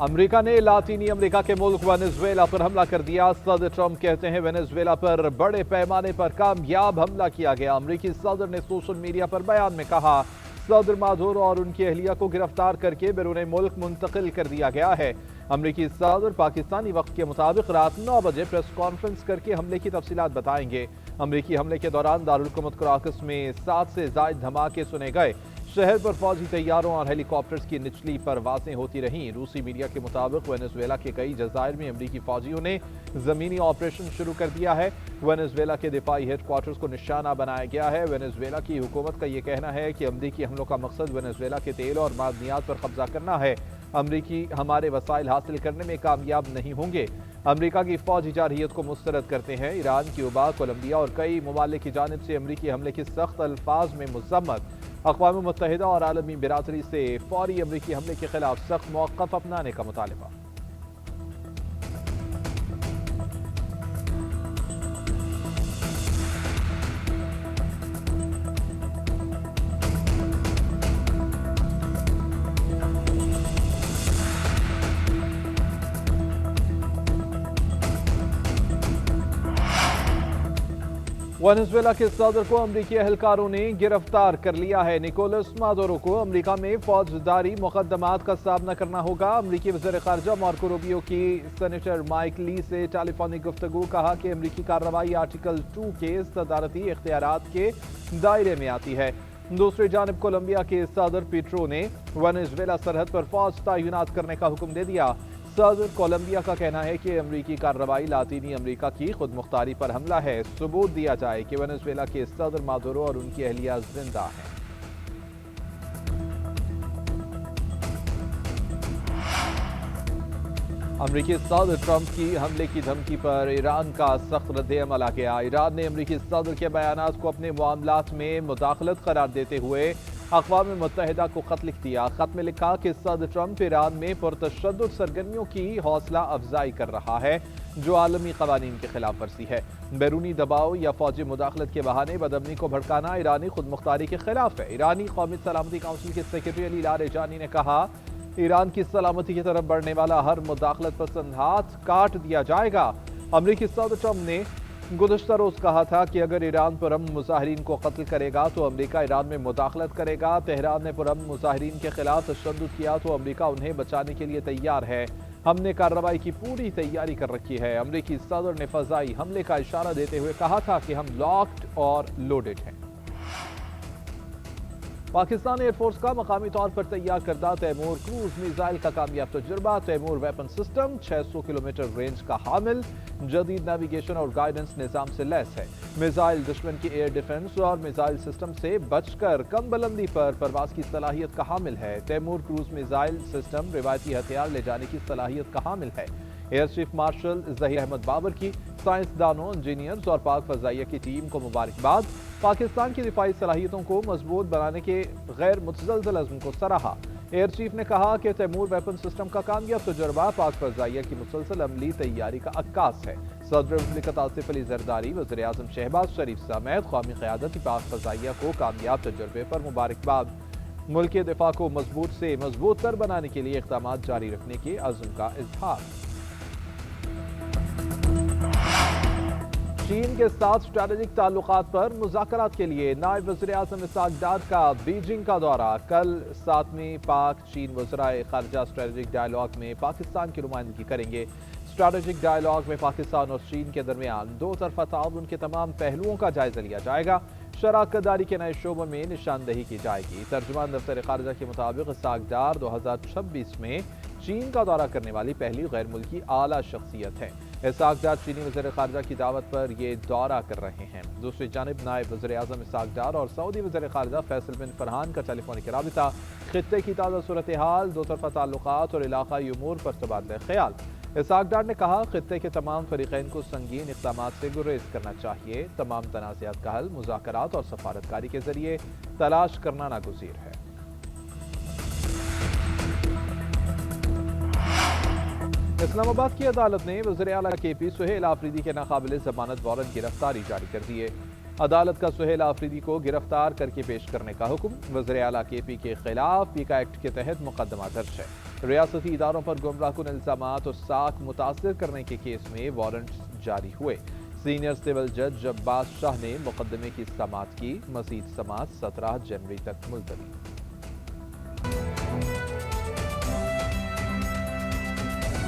امریکہ نے لاطینی امریکہ کے ملک وینزویلا پر حملہ کر دیا۔ صدر ٹرمپ کہتے ہیں وینزویلا پر بڑے پیمانے پر کامیاب حملہ کیا گیا۔ امریکی صدر نے سوشل میڈیا پر بیان میں کہا صدر مادورو اور ان کی اہلیہ کو گرفتار کر کے بیرون ملک منتقل کر دیا گیا ہے۔ امریکی صدر پاکستانی وقت کے مطابق رات 9 بجے پریس کانفرنس کر کے حملے کی تفصیلات بتائیں گے۔ امریکی حملے کے دوران دارالحکومت کراکس میں 7 سے زائد دھماکے سنے گئے۔ شہر پر فوجی طیاروں اور ہیلی کاپٹرز کی نچلی پروازیں ہوتی رہیں۔ روسی میڈیا کے مطابق وینزویلا کے کئی جزائر میں امریکی فوجیوں نے زمینی آپریشن شروع کر دیا ہے۔ وینزویلا کے دفاعی ہیڈ کوارٹرز کو نشانہ بنایا گیا ہے۔ وینزویلا کی حکومت کا یہ کہنا ہے کہ امریکی حملوں کا مقصد وینزویلا کے تیل اور معدنیات پر قبضہ کرنا ہے۔ امریکی ہمارے وسائل حاصل کرنے میں کامیاب نہیں ہوں گے۔ امریکہ کی فوجی جارحیت کو مسترد کرتے ہیں۔ ایران، کیوبا، کولمبیا اور کئی ممالک کی جانب سے امریکی حملے کی سخت الفاظ میں مذمت۔ اقوام متحدہ اور عالمی برادری سے فوری امریکی حملے کے خلاف سخت موقف اپنانے کا مطالبہ۔ وینزویلا کے صدر کو امریکی اہلکاروں نے گرفتار کر لیا ہے۔ نکولس مادورو کو امریکہ میں فوجداری مقدمات کا سامنا کرنا ہوگا۔ امریکی وزیر خارجہ مارکو روبیو کی سینیٹر مائک لی سے ٹیلی فونک گفتگو، کہا کہ امریکی کارروائی آرٹیکل 2 کے صدارتی اختیارات کے دائرے میں آتی ہے۔ دوسری جانب کولمبیا کے صدر پیٹرو نے وینزویلا سرحد پر فوج تعینات کرنے کا حکم دے دیا۔ صدر کولمبیا کا کہنا ہے کہ امریکی کارروائی لاطینی امریکہ کی خود مختاری پر حملہ ہے۔ ثبوت دیا جائے کہ وینزویلا کے صدر مادورو اور ان کی اہلیہ زندہ ہیں۔ امریکی صدر ٹرمپ کی حملے کی دھمکی پر ایران کا سخت رد عمل آ گیا۔ ایران نے امریکی صدر کے بیانات کو اپنے معاملات میں مداخلت قرار دیتے ہوئے اقوام متحدہ کو خط لکھ دیا۔ خط میں لکھا کہ صدر ٹرمپ ایران میں پرتشدد سرگرمیوں کی حوصلہ افزائی کر رہا ہے جو عالمی قوانین کے خلاف ورزی ہے۔ بیرونی دباؤ یا فوجی مداخلت کے بہانے بدامنی کو بھڑکانا ایرانی خود مختاری کے خلاف ہے۔ ایرانی قومی سلامتی کونسل کے سیکرٹری علی لاریجانی نے کہا ایران کی سلامتی کی طرف بڑھنے والا ہر مداخلت پسند ہاتھ کاٹ دیا جائے گا۔ امریکی صدر ٹرمپ نے گزشتہ روز کہا تھا کہ اگر ایران پرامن مظاہرین کو قتل کرے گا تو امریکہ ایران میں مداخلت کرے گا۔ تہران نے پرامن مظاہرین کے خلاف تشدد کیا تو امریکہ انہیں بچانے کے لیے تیار ہے۔ ہم نے کارروائی کی پوری تیاری کر رکھی ہے۔ امریکی صدر نے فضائی حملے کا اشارہ دیتے ہوئے کہا تھا کہ ہم لاکڈ اور لوڈڈ ہیں۔ پاکستان ایئر فورس کا مقامی طور پر تیار کردہ تیمور کروز میزائل کا کامیاب تجربہ۔ Taimoor weapon system 600 kilometre range کا حامل، جدید نیویگیشن اور گائیڈنس نظام سے لیس ہے۔ میزائل دشمن کی ایئر ڈیفنس اور میزائل سسٹم سے بچ کر کم بلندی پر پرواز کی صلاحیت کا حامل ہے۔ تیمور کروز میزائل سسٹم روایتی ہتھیار لے جانے کی صلاحیت کا حامل ہے۔ Air chief marshal Zaheer Ahmed Babar کی سائنسدانوں، انجینئرز اور پاک فضائیہ کی ٹیم کو مبارکباد۔ پاکستان کی دفاعی صلاحیتوں کو مضبوط بنانے کے غیر متزلزل عزم کو سراہا۔ ایئر چیف نے کہا کہ تیمور ویپن سسٹم کا کامیاب تجربہ پاک فضائیہ کی مسلسل عملی تیاری کا عکاس ہے۔ صدر مملکت آصف علی زرداری، وزیر اعظم شہباز شریف سمیت قومی قیادت پاک فضائیہ کو کامیاب تجربے پر مبارکباد۔ ملک کے دفاع کو مضبوط سے مضبوط تر بنانے کے لیے اقدامات جاری رکھنے کے عزم کا اظہار۔ چین کے ساتھ اسٹریٹجک تعلقات پر مذاکرات کے لیے نائب وزیر اعظم اسحاق ڈار کا بیجنگ کا دورہ۔ کل 7ویں پاک چین وزرائے خارجہ اسٹریٹجک ڈائیلاگ میں پاکستان کی نمائندگی کریں گے۔ اسٹریٹجک ڈائیلاگ میں پاکستان اور چین کے درمیان دو طرفہ تعاون کے تمام پہلوؤں کا جائزہ لیا جائے گا۔ شراکت داری کے نئے شعبوں میں نشاندہی کی جائے گی۔ ترجمان دفتر خارجہ کے مطابق اسحاق ڈار 2026 میں چین کا دورہ کرنے والی پہلی غیر ملکی اعلیٰ شخصیت ہے۔ اسحاق ڈار چینی وزیر خارجہ کی دعوت پر یہ دورہ کر رہے ہیں۔ دوسری جانب نائب وزیر اعظم اسحاق ڈار اور سعودی وزیر خارجہ فیصل بن فرحان کا ٹیلی فونک رابطہ، خطے کی تازہ صورتحال، دو طرفہ تعلقات اور علاقائی امور پر تبادلہ خیال۔ اسحاق ڈار نے کہا خطے کے تمام فریقین کو سنگین اقدامات سے گریز کرنا چاہیے۔ تمام تنازعات کا حل مذاکرات اور سفارتکاری کے ذریعے تلاش کرنا ناگزیر ہے۔ اسلام آباد کی عدالت نے وزیر اعلیٰ کے پی سہیل آفریدی کے ناقابل ضمانت وارنٹ گرفتاری جاری کر دیے۔ عدالت کا سہیل آفریدی کو گرفتار کر کے پیش کرنے کا حکم۔ وزیر اعلیٰ کے پی کے خلاف پیکا ایکٹ کے تحت مقدمہ درج ہے۔ ریاستی اداروں پر گمراہ کن الزامات اور ساکھ متاثر کرنے کے کیس میں وارنٹس جاری ہوئے۔ سینئر سول جج عباس شاہ نے مقدمے کی سماعت کی۔ مزید سماعت 17 جنوری تک ملتوی۔